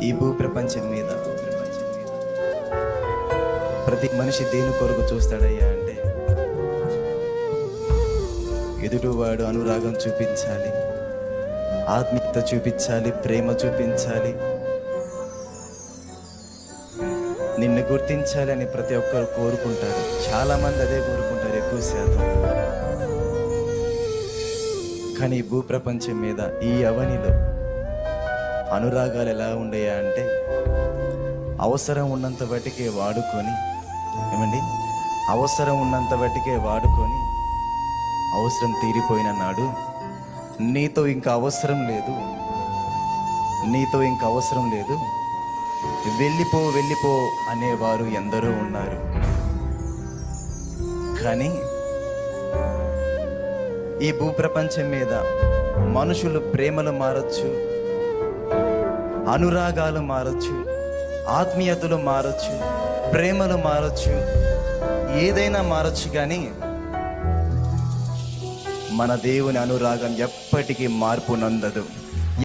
ఈ భూ ప్రపంచం మీద ప్రతి మనిషి దేని కొరకు చూస్తాడయ్యా అంటే, ఎదుటివాడు అనురాగం చూపించాలి, ఆత్మీయత చూపించాలి, ప్రేమ చూపించాలి, నిన్ను గుర్తించాలి అని ప్రతి ఒక్కరు కోరుకుంటారు. చాలా మంది అదే కోరుకుంటారు ఎక్కువ శాతం. కానీ భూ ప్రపంచం మీద ఈ అవనిలో అనురాగాలు ఎలా ఉండయా అంటే, అవసరం ఉన్నంత బట్టికే వాడుకొని, ఏమండి, అవసరం ఉన్నంత బట్టికే వాడుకొని అవసరం తీరిపోయిన నాడు నీతో ఇంకా అవసరం లేదు, నీతో ఇంకా అవసరం లేదు, వెళ్ళిపో వెళ్ళిపో అనేవారు ఎందరో ఉన్నారు. కానీ ఈ భూప్రపంచం మీద మనుషులు ప్రేమలు మారచ్చు, అనురాగాలు మారచ్చు, ఆత్మీయతలు మారచ్చు, ప్రేమలు మారచ్చు, ఏదైనా మారచ్చు. కానీ మన దేవుని అనురాగం ఎప్పటికీ మార్పు నందదు.